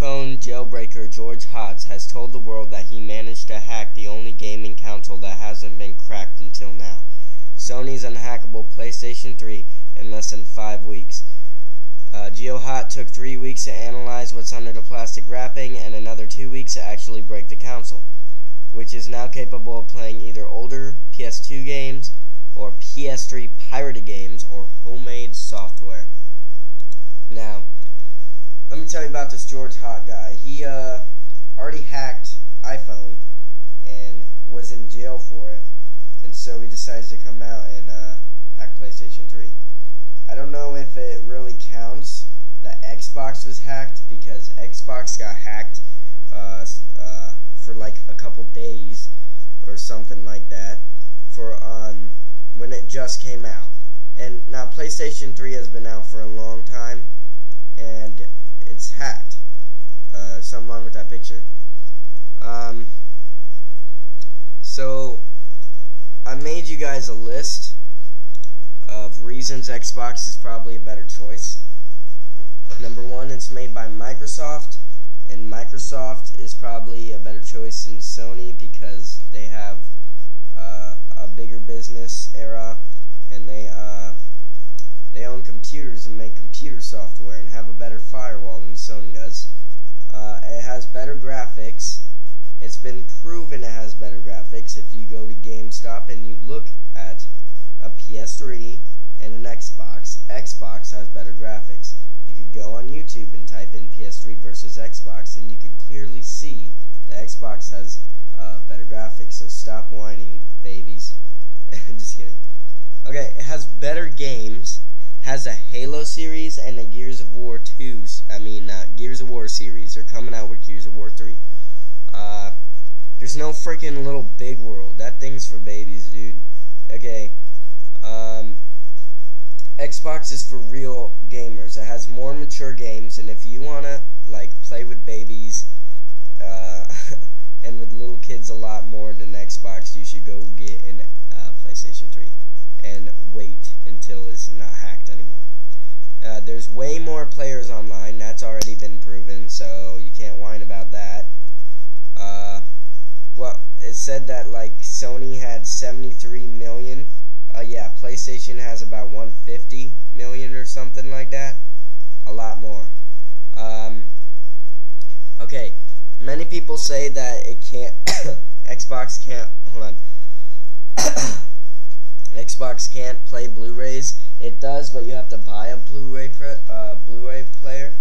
iPhone jailbreaker George Hotz has told the world that he managed to hack the only gaming console that hasn't been cracked until now, Sony's unhackable PlayStation 3, in less than 5 weeks. GeoHot took 3 weeks to analyze what's under the plastic wrapping and another 2 weeks to actually break the console, which is now capable of playing either older PS2 games or PS3 pirated games or homemade software. Now, let me tell you about this George Hotz guy. He already hacked iPhone and was in jail for it, and so he decides to come out and hack PlayStation 3. I don't know if it really counts that Xbox was hacked, because Xbox got hacked for like a couple days or something like that for when it just came out. And now PlayStation 3 has been out for a long time, and it's hacked. Something wrong with that picture. So I made you guys a list of reasons Xbox is probably a better choice. Number 1, it's made by Microsoft, and Microsoft is probably a better choice than Sony because they have a bigger business era, and they own computers and make computer software and have a better firewall than Sony does. It has better graphics. It's been proven it has better graphics. If you go to GameStop and you look at a PS3 and an Xbox, Xbox has better graphics. You could go on YouTube and type in PS3 versus Xbox, and you can clearly see the Xbox has better graphics. So stop whining, babies. Just kidding. Okay, it has better games. Has a Halo series and a Gears of War Gears of War series. They're coming out with Gears of War 3. There's no freaking little big world. That thing's for babies, dude. Okay. Xbox is for real gamers. It has more mature games, and if you wanna like play with babies and with little kids a lot more than Xbox, you should go get an PlayStation 3 and wait until it's not hacked anymore. There's way more players online. That's already been proven, so you can't whine about that. Well, it said that like Sony had 73 million. Yeah, PlayStation has about 150 million or something like that. A lot more. Okay, many people say that it can't. Xbox can't. Hold on. Xbox can't play Blu-rays. It does, but you have to buy a Blu-ray player.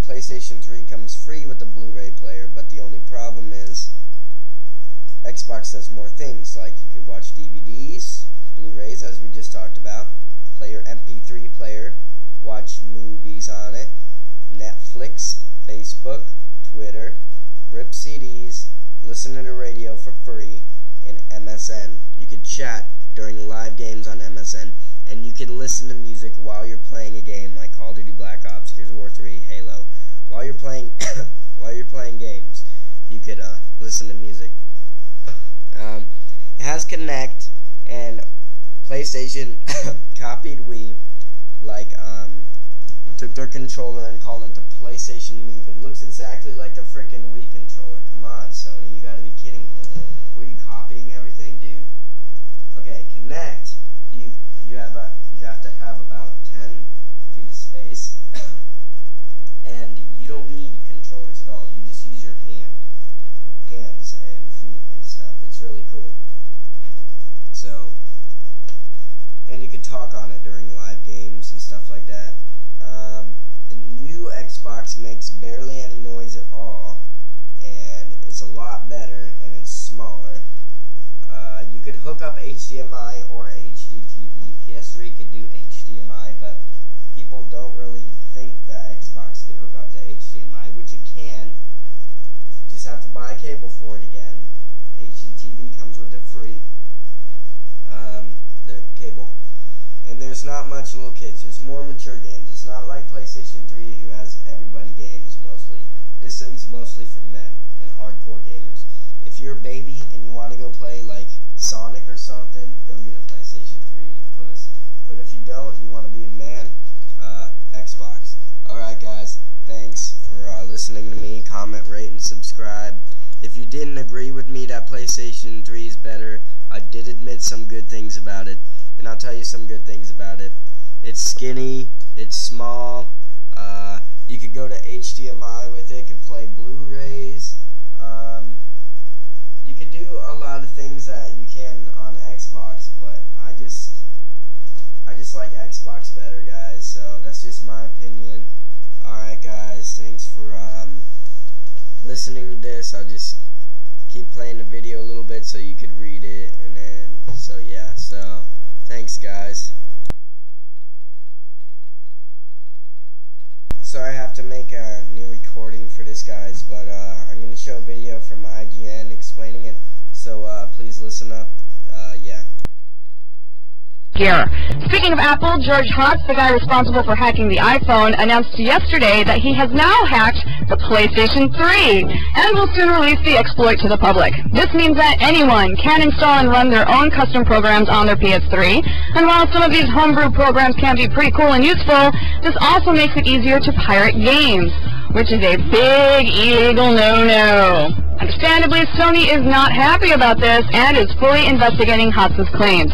PlayStation 3 comes free with the Blu-ray player, but the only problem is Xbox does more things, like you could watch DVDs, Blu-rays, as we just talked about, play your MP3 player, watch movies on it, Netflix, Facebook, Twitter, rip CDs, listen to the radio for free, and MSN. You could chat during live games on MSN, and you can listen to music while you're playing a game like Call of Duty Black Ops, Gears of War 3, Halo. While you're playing games, you could listen to music. It has Connect, and PlayStation copied Wii, like took their controller and called it the PlayStation Move. It looks exactly like the frickin' Wii controller. Come on, Sony, you gotta be kidding me. Were you copying everything, dude? Okay, Connect, you have to have about 10 feet of space, and you don't need controllers at all. You just use your hands and feet and stuff. It's really cool. So, and you could talk on it during live games and stuff like that. The new Xbox makes barely any noise at all, and it's a lot better, and it's smaller. You could hook up HDMI or HDTV. PS3 could do HDMI, but people don't really think that Xbox could hook up to HDMI, which you can. You just have to buy a cable for it again. HDTV comes with it free. The cable. And there's not much little kids. There's more mature games. It's not like PlayStation 3, who has everybody games mostly. This thing's mostly for men and hardcore gamers. If you're a baby and you want to go play like Sonic or something, go get a PlayStation 3, puss. But if you don't, and you want to be a man, Xbox. Alright guys, thanks for listening to me. Comment, rate, and subscribe. If you didn't agree with me that PlayStation 3 is better, I did admit some good things about it, and I'll tell you some good things about it. It's skinny, it's small, you could go to HDMI with it, could play Blu-rays, you could do a lot of things that you can on Xbox, but I just like Xbox better, guys, so that's just my opinion. Alright guys, thanks for listening to this. I'll just keep playing the video a little bit so you could read it, and then, so yeah, so thanks guys. So I have to make a new recording for this, guys, but I'm going to show a video from IGN explaining it, so please listen up. Yeah. Here. Speaking of Apple, George Hotz, the guy responsible for hacking the iPhone, announced yesterday that he has now hacked the PlayStation 3 and will soon release the exploit to the public. This means that anyone can install and run their own custom programs on their PS3, and while some of these homebrew programs can be pretty cool and useful, this also makes it easier to pirate games, which is a big illegal no-no. Understandably, Sony is not happy about this and is fully investigating Hotz's claims.